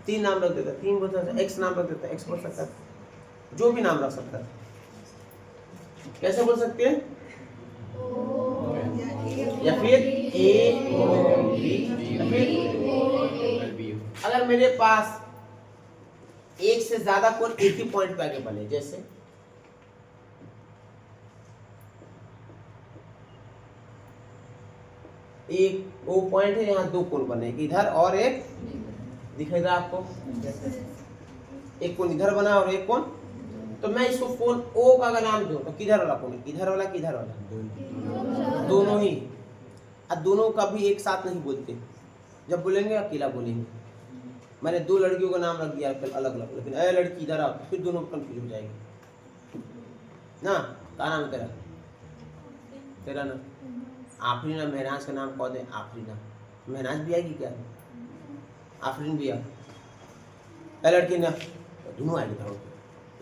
3 नाम रख देता, 3 बोल सकता, x नाम रख देता, x बोल सकता, जो भी नाम रख सकता। कैसे बोल सकते हैं? या फिर A O B, या फिर अगर मेरे पास एक से ज्यादा कोण एक ही पॉइंट पे आगे बने, जैसे एक O पॉइंट है, यहाँ 2 कोण बने, इधर और एक दिखेगा आपको, एक कोण इधर बना और एक कोण, तो मैं इसको कोण O का अगर नाम दूं तो किधर वाला कोण, इधर वाला किधर वाला, दोनों ही। और दोनों का भी एक साथ नहीं बोलते, जब बोलेंगे अकेला बोलेंगे। मैंने 2 लड़कियों का नाम रख दिया अलग अलग, लेकिन अरे लड़की इधर आओ, फिर दोनों कंफ्यूज हो जाएंगे ना। क्या नाम है तेरा? तेरा ना आफरीन ना, महराज का नाम कह दे आफरीना, महराज भी आएगी क्या? आफरीन भी आ, लड़की ना, दोनों आएगी,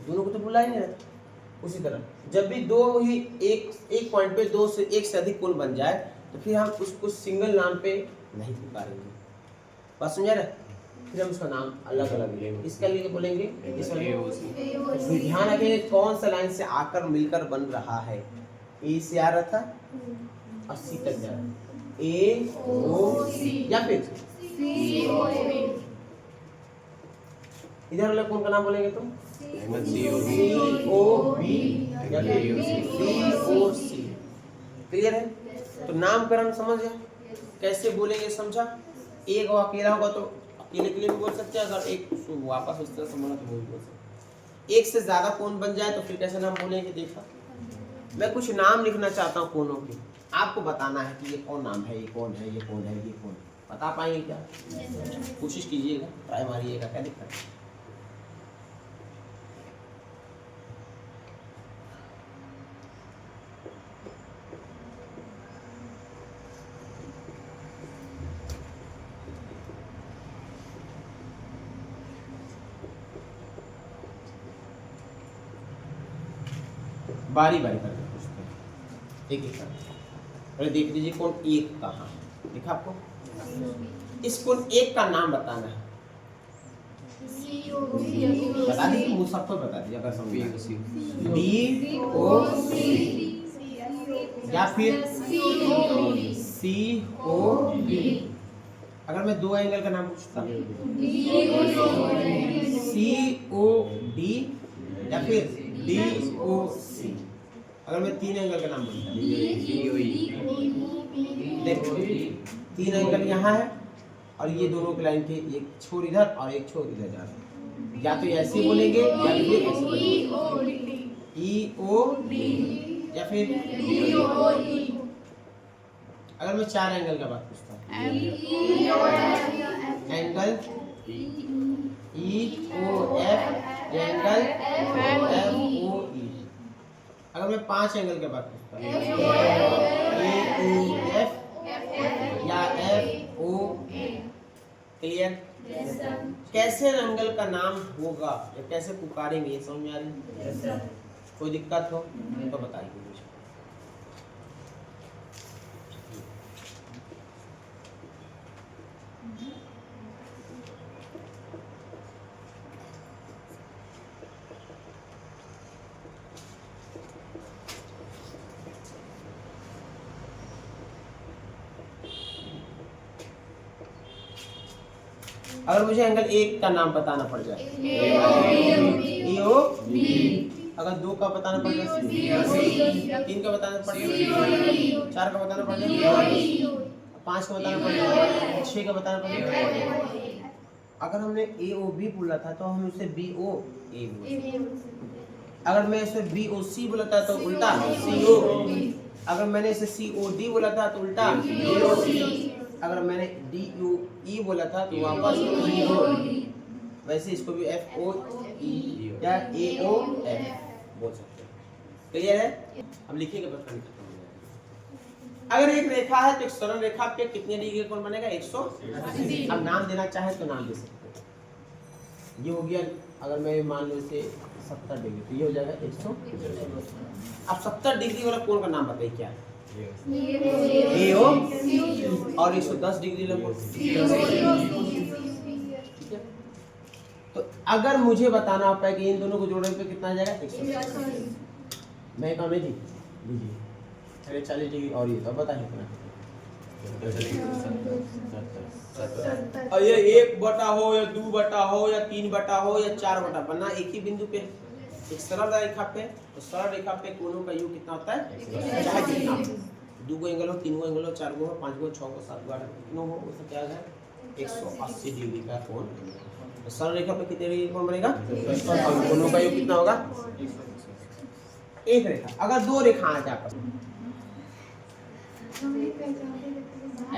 दोनों को तो बुला ही नहीं रहता। उसी तरह जब भी 2 ही एक पॉइंट पे 2 से 1 से अधिक कोण बन जाए तो फिर हम उसको सिंगल नाम पे नहीं पुकारेंगे, बात समझा रहे? फिर हम उसका नाम अलग अलग लेंगे। इसके लिए बोलेंगे, ध्यान रखेंगे कौन सा लाइन से आकर मिलकर बन रहा है। ए से आ रहा था और सी तक जा रहा है, A O C, या फिर C O B। इधर वाले कोण का नाम बोलेंगे तुम C O B या फिर C O C। क्लियर है? तो नामकरण समझ गए कैसे बोलेंगे, समझा? एक अकेला होगा तो अकेले के लिए भी बोल सकते हैं, अगर एक वापस उस तरह से बोला तो वो भी बोल सकते। एक से ज्यादा कोण बन जाए तो फिर कैसे नाम बोलेंगे? देखा, मैं कुछ नाम लिखना चाहता हूँ कोणों के, आपको बताना है कि ये कौन नाम है, ये कौन है, ये कौन है, ये कौन है। बता पाएंगे क्या? कोशिश कीजिएगा, ट्राई मारिएगा, क्या दिक्कत है? बारी बारी करके पूछते हैं, एक एक करके। पहले देख लीजिए कोण 1 कहाँ है, देखा आपको? इस कोण 1 का नाम बताना है, बता दीजिए, मुझे सबको बता दीजिए अगर समझ B O C या फिर C O B। अगर मैं 2 एंगल का नाम पूछता हूँ, C O D या फिर D O C। अगर मैं 3 एंगल का नाम बोलता हूँ, देखो 3 एंगल यहाँ है और ये दोनों की लाइन के एक छोर इधर और एक छोर इधर जा रहा है, या तो ऐसे बोलेंगे या फिर ऐसे बोलेंगे, ई ओ या फिर अगर मैं 4 एंगल का बात पूछता हूँ, angle E O F, angle F O E. अगर मैं 5 एंगल की बात पूछता हूँ, ए ओ एफ या एफ ओ, क्लियर? कैसे एंगल का नाम होगा या कैसे पुकारेंगे ये समझ में आ रही है? कोई दिक्कत हो तो बताइए मुझे। अगर मुझे एंगल 1 का नाम बताना पड़ जाए, ए ओ बी। अगर 2 का बताना पड़ जाए, 3 का बताना पड़ जाए, 4 का बताना पड़ जाए, 5 का बताना पड़ जाए, 6 का बताना पड़ जाए। अगर हमने ए ओ बी बोला था तो हम उसे बी ओ ए बोले। अगर मैं इसे बी ओ सी बोला था तो उल्टा सी ओ। अगर मैंने इसे सी ओ डी बोला था तो उल्टा डी ओ सी। अगर मैंने डी यू ई बोला था तो वापस ई ओ। वैसे इसको भी एफ ओ ई या ए ओ एफ बोल सकते हैं। क्लियर है? अब लिखेंगे बस खत्म हो जाएगा। अगर एक रेखा है तो एक सरल रेखा पे कितने डिग्री कोण बनेगा? 180। अब नाम देना चाहे तो नाम दे सकते हैं। ये हो गया, अगर मैं मान लो इसे 70 डिग्री तो ये हो जाएगा 180। अब 70 डिग्री वाला कोण का नाम बताइए क्या है? ए ओ और 110 डिग्री लंबकोण। तो अगर मुझे बताना होता है कि इन दोनों को जोड़ने पे कितना आ जाएगा? 180। मैं कहूँ जी लीजिए 40 डिग्री और ये तो बताइए कितना। और ये 1 बटा हो या 2 बटा हो या 3 बटा हो या 4 बटा बनना एक ही बिंदु पे, एक सरल रेखा पे। तो सरल रेखा पे कोणों का योग कितना होता है? चाहे कितना हो, 2 गो एंगल हो, 3 गो एंगल हो, 4 गो हो, 5 गो, 6 गो, 7 गो, 8 गो, कितना हो उसका क्या है? 180 डिग्री का कोण। तो सरल रेखा पे कितने डिग्री कोण बनेगा? कोणों का योग कितना होगा? एक रेखा। अगर 2 रेखा आ जाए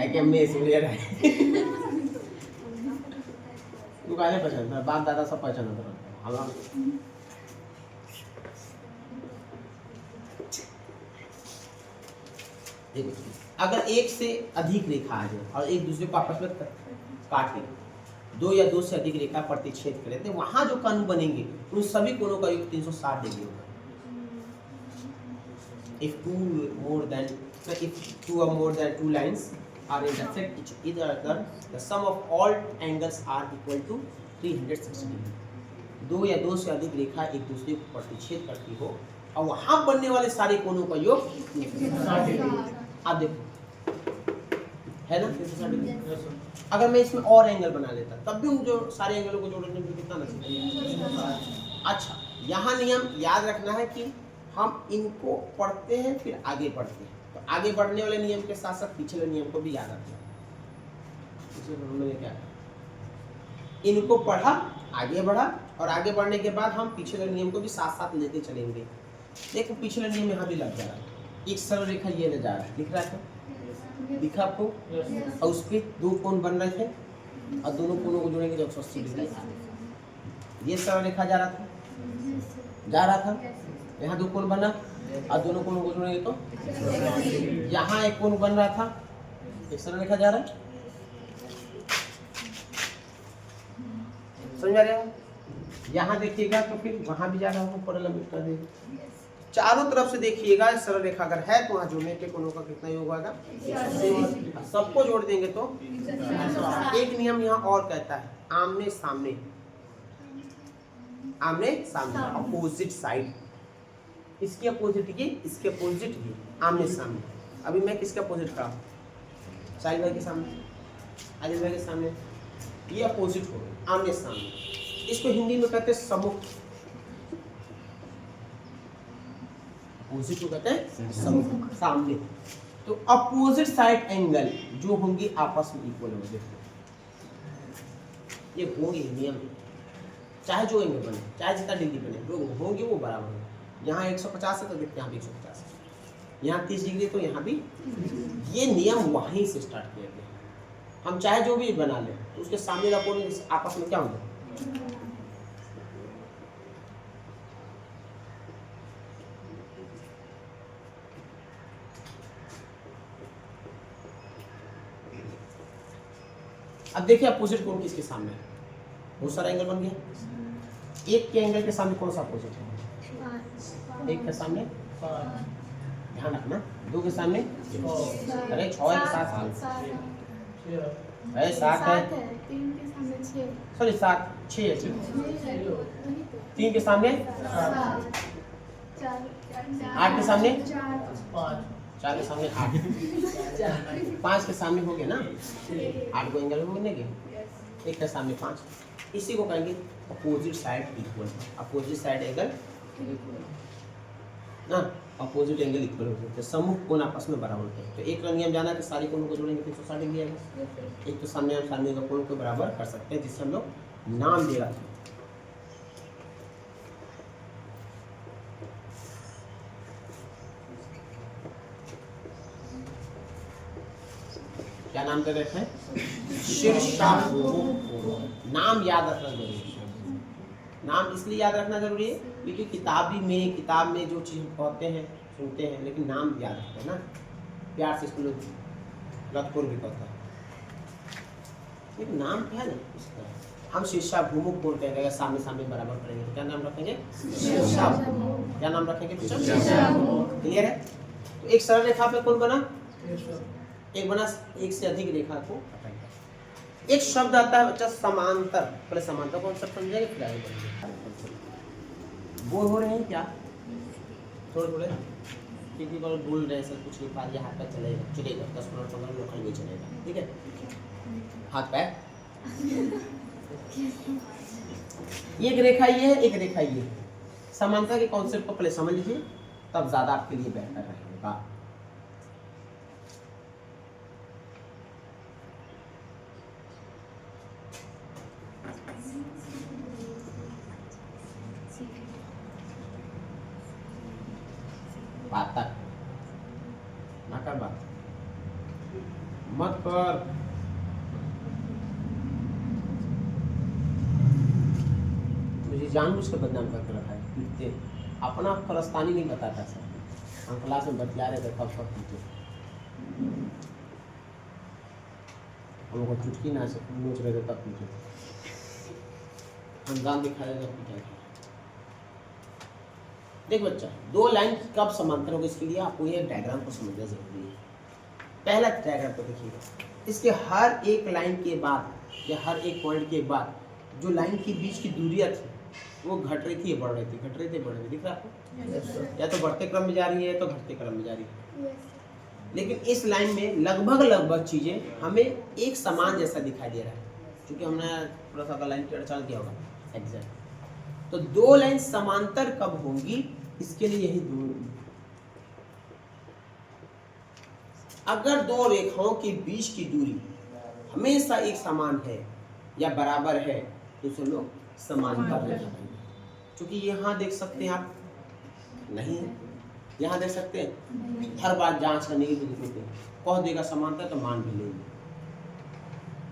क्या मैं इसलिए रहा तू काहे पहचानता है? बाप दादा सब पहचानता रहता है हमारा। अगर एक से अधिक रेखा आ जाए और एक दूसरे को आपस में काटे, 2 या 2 से अधिक रेखा प्रतिच्छेद करें तो वहां जो कोण बनेंगे उन सभी कोणों का योग 360 डिग्री होगा। If two or more than 2 lines are intersect each other, the sum of all angles are equal to 360 degree। 2 या 2 से अधिक रेखा एक दूसरे को प्रतिच्छेद करती हो और वहां बनने वाले सारे कोणों का योग 360 डिग्री। आप देखो है ना 360 डिग्री। अगर मैं इसमें और एंगल बना लेता तब भी जो सारे एंगलों को जोड़ने में कितना लगता है? अच्छा, यहाँ नियम याद रखना है कि हम इनको पढ़ते हैं फिर आगे बढ़ते हैं, तो आगे बढ़ने वाले नियम के साथ साथ पिछले नियम को भी याद रखना है। हमने क्या इनको पढ़ा, आगे बढ़ा और आगे बढ़ने के बाद हम पिछले नियम को भी साथ साथ लेते चलेंगे। देखो पिछले नियम यहाँ भी लग जा रहा है, एक सरल रेखा ये ले जा रहा है, दिख रहा है? दिखा आपको? और उस पर 2 कोण बन रहे थे और दोनों कोणों को जोड़ेंगे तो 180 डिग्री। ये सरल रेखा जा रहा था, यहाँ 2 कोण बना और दोनों कोणों को जोड़ेंगे तो यहाँ एक कोण बन रहा था, एक सरल रेखा जा रहा है। समझ आ रहा है? यहाँ देखिएगा तो फिर वहां भी जा रहा होगा, पर लंबी कर देगा। चारों तरफ से देखिएगा सरल रेखा अगर है तो वहां जोड़ने पे कोणों का कितना योग होगा? सबको जोड़ देंगे तो एक नियम यहाँ और कहता है आमने सामने, अपोजिट साइड। इसके अपोजिट की, इसके अपोजिट की, आमने सामने। अभी मैं किसके अपोजिट खड़ा हूँ? साहिल भाई के सामने, आदिल भाई के सामने, ये अपोजिट हो गए, आमने सामने। इसको हिंदी में कहते हैं सम्मुख। अपोजिट को कहते हैं सम्मुख, सामने। तो अपोजिट साइड एंगल जो होंगी आपस में इक्वल होंगे, ये होंगे नियम, चाहे जो एंगल बने, चाहे जितना डिग्री बने, जो होंगे वो बराबर होंगे। यहाँ 150 है तो देखते यहाँ भी 150 है, यहाँ 30 डिग्री तो यहाँ भी। ये नियम वहीं से स्टार्ट किया गया। हम चाहे जो भी बना लें तो उसके सामने का कोण आपस में क्या होंगे, अब देखिए अपोजिट कोण किसके सामने है, बहुत सारा एंगल बन गया। एक के एंगल के सामने कौन सा अपोजिट है, एक के सामने, ध्यान रखना, दो के सामने, अरे 6 के साथ है, 7 है, 3 के सामने 6, सॉरी 7 6 है, 3 के सामने 8 के सामने 4 के सामने 8 5 के सामने हो गया ना, 8 को एंगल में बनेंगे, एक के सामने 5, इसी को कहेंगे opposite side equal. Opposite side angle ना, अपोजिट एंगल इक्वल होते हैं, सम्मुख कोण आपस में बराबर होते हैं। तो एक नियम जाना कि सारे कोणों को जोड़ेंगे 360 डिग्री आएगा। एक तो सामने हम सामने का कोण को बराबर कर सकते हैं, जिससे हम लोग नाम दे रहा था, क्या नाम दे रखे हैं, शीर्षाभिमुख। नाम याद रखना जरूरी है। नाम इसलिए याद रखना जरूरी है क्योंकि किताब में जो चीज़ पढ़ते हैं सुनते हैं, लेकिन नाम याद रखते हैं ना, प्यार से इसको लोग रतपुर भी कहता है, लेकिन नाम क्या है ना इसका, हम शीर्षाभिमुख बोलते हैं, सामने सामने बराबर करेंगे तो क्या नाम रखेंगे, शीर्षाभिमुख। क्या नाम रखेंगे, क्लियर है। तो एक सरल रेखा पे कौन बना, एक बना, एक से अधिक रेखा को हटाएंगे। एक शब्द आता है बच्चा समांतर, पहले समांतर कौन सा समझेंगे, फिर आगे बढ़ेंगे। बोर हो रहे हैं क्या, थोड़े थोड़े, क्योंकि बोल रहे हैं सर कुछ नहीं पा रही, हाथ पैर चलेगा 10 मिनट 15 मिनट खड़े चलेगा, ठीक है, हाथ पैर। एक रेखा ये है, एक रेखा ये है। समांतर के कॉन्सेप्ट को पहले समझ लीजिए, तब ज्यादा आपके लिए बेहतर रहेगा। बात ना कर, बात मत कर। मुझे जानबूझ कर बदनाम करके रखा है, पीटते अपना फलस्तानी नहीं बताता सर, हम क्लास में बतला रहे थे कब कब पीटे, हम लोग को चुटकी ना से नोच रहे थे तब पीटे, हम दान दिखा रहे थे पीटा। देख बच्चा, दो लाइन कब समांतर होगी, इसके लिए आपको ये डायग्राम को समझना जरूरी है। पहला डायग्राम को देखिएगा, इसके हर एक लाइन के बाद या हर एक पॉइंट के बाद जो लाइन के बीच की दूरियां थी वो घट रही थी, बढ़ रही थी, घट रही थी, बढ़ रही थी, दिख रहा आपको, या तो बढ़ते क्रम में जा रही है तो घटते क्रम में जा रही है। लेकिन इस लाइन में लगभग चीजें हमें एक समान जैसा दिखाई दे रहा है, क्योंकि हमने थोड़ा सा लाइन चढ़ किया होगा एग्जैक्ट। तो दो लाइन समांतर कब होंगी, इसके लिए यही दूर, अगर दो रेखाओं के बीच की दूरी हमेशा एक समान है या बराबर है तो उसे लोग समांतर रेखा कहेंगे। क्योंकि यहाँ देख सकते हैं आप, नहीं है, यहाँ देख सकते हैं, हर बात जांच करने की जरूरत है, कह देगा समांतर तो मान भी लेंगे।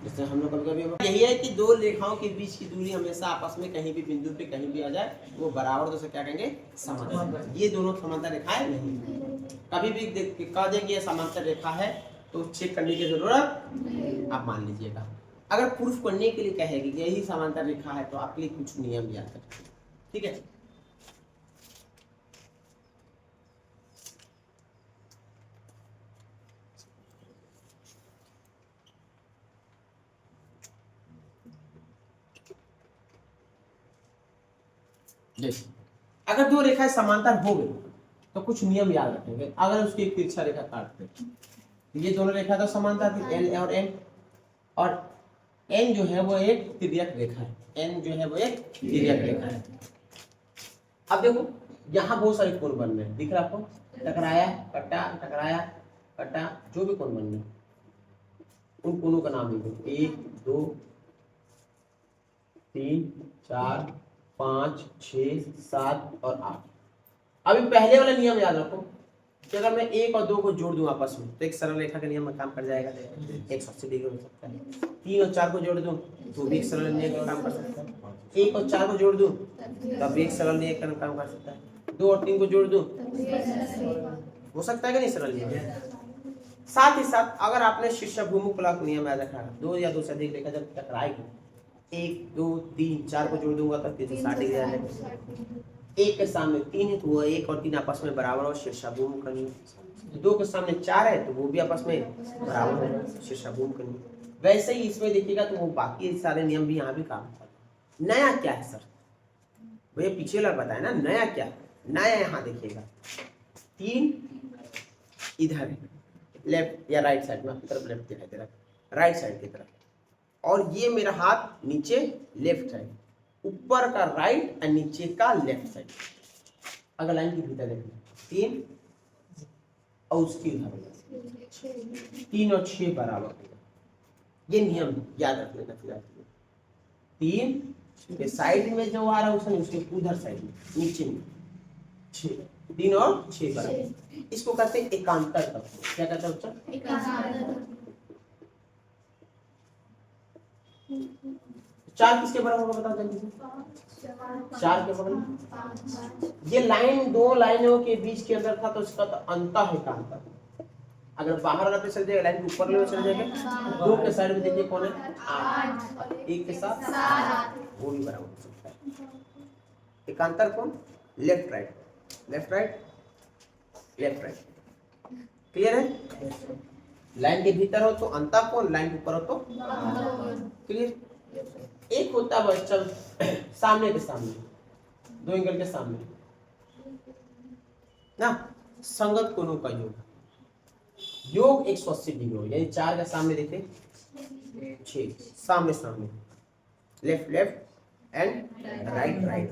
जैसे हम लोग कभी कभी यही है कि दो रेखाओं के बीच की दूरी हमेशा आपस में कहीं भी बिंदु पे कहीं भी आ जाए वो बराबर, तो क्या कहेंगे, समांतर। ये दोनों समांतर रेखाएं नहीं, कभी भी देख के कह देंगे ये समांतर रेखा है तो चेक करने की जरूरत आप मान लीजिएगा। अगर प्रूफ करने के लिए कहेगी कि यही समांतर रेखा है तो आपके लिए कुछ नियम याद रखिए, ठीक है। अगर दो रेखाएं समांतर हो गई तो कुछ नियम याद रखेंगे। अगर उसकी एक तिरछा रेखा काटते, ये दोनों रेखा तो समांतर थी, एल और एन, और एन जो है वो एक तिर्यक रेखा है, एन जो है वो एक तिर्यक रेखा है। अब देखो यहाँ बहुत सारे कोण बन रहे हैं, दिख रहा आपको, टकराया कटा टकराया कटा, जो भी कोण बन रहे हैं उन कोणों का नाम लिखो, 1 2 3 4 5 6 7 और 8। अभी पहले वाला नियम याद रखो कि अगर मैं 1 और 2 को जोड़ दूं आपस में तो एक सरल रेखा का नियम में काम कर जाएगा, 180 डिग्री हो सकता है। 3 और 4 को जोड़ दूं तो भी एक सरल नियम का काम कर सकता है। 1 और 4 को जोड़ दूं तब भी एक सरल नियम का काम कर सकता है। 2 और 3 को जोड़ दूं हो सकता है कि नहीं सरल नियम। साथ ही साथ अगर आपने शीर्षभूमुख फलक नियम याद रखा, 2 या 2 से अधिक रेखा जब टकराएगी, 1 2 3 4 को जोड़ दूंगा तब 360 डिग्री आ जाएगा। 1 के सामने 3 है तो वो 1 और 3 आपस में बराबर और शीर्षाभूमुख का नियम। 2 के सामने 4 है तो वो भी आपस में बराबर है, शीर्षाभूमुख का नियम। वैसे ही इसमें देखिएगा तो वो बाकी सारे नियम भी यहाँ भी काम करते हैं। नया क्या है सर, भैया पीछे वाला बताया ना, नया क्या, नया यहाँ देखिएगा 3 इधर है, लेफ्ट या राइट साइड में आपकी तरफ लेफ्ट दिखाई दे रहा है, राइट साइड की तरफ, और ये मेरा हाथ नीचे लेफ्ट साइड, ऊपर का राइट और नीचे का लेफ्ट साइड। अगर लाइन के भीतर देखना 3 और उसकी उधर 3 और 6 बराबर होगा, ये नियम याद रख लेना। फिर 3 के साइड में जो आ रहा है उसके उधर साइड में नीचे में 6, 3 और 6 बराबर, इसको कहते हैं एकांतर तत्व। क्या कहते हैं बच्चा, एकांतर। 4 किसके बराबर होगा बताओ जल्दी से, 4 के बराबर। ये लाइन 2 लाइनों के बीच के अंदर था तो इसका तो अंत है एकांतर। अगर बाहर वाला पे चल जाएगा, लाइन के ऊपर लेवल चल जाएगा, 2 के साइड में देखिए कौन है 8, 1 के साथ 7, वो भी बराबर हो सकता है। एकांतर कौन, left right left right left right, clear है। लाइन के भीतर हो तो अंता कोण, लाइन के ऊपर हो तो क्लियर। एक होता बच्चा सामने के सामने, 2 एंगल के सामने ना, संगत कोणों का योग, योग 180 डिग्री हो, यानी 4 का सामने देखे 6, सामने सामने, left left and right right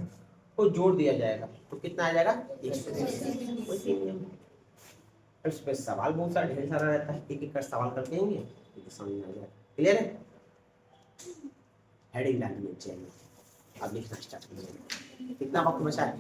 को जोड़ दिया जाएगा तो कितना आ जाएगा 180। इसमें सवाल बहुत सारा ढेर सारा रहता है, एक एक कर सवाल करते होंगे तो समझ में आ जाएगा, क्लियर है। हेडिंग डालनी चाहिए, अब लिखना स्टार्ट कीजिए। कितना वक्त बचा है,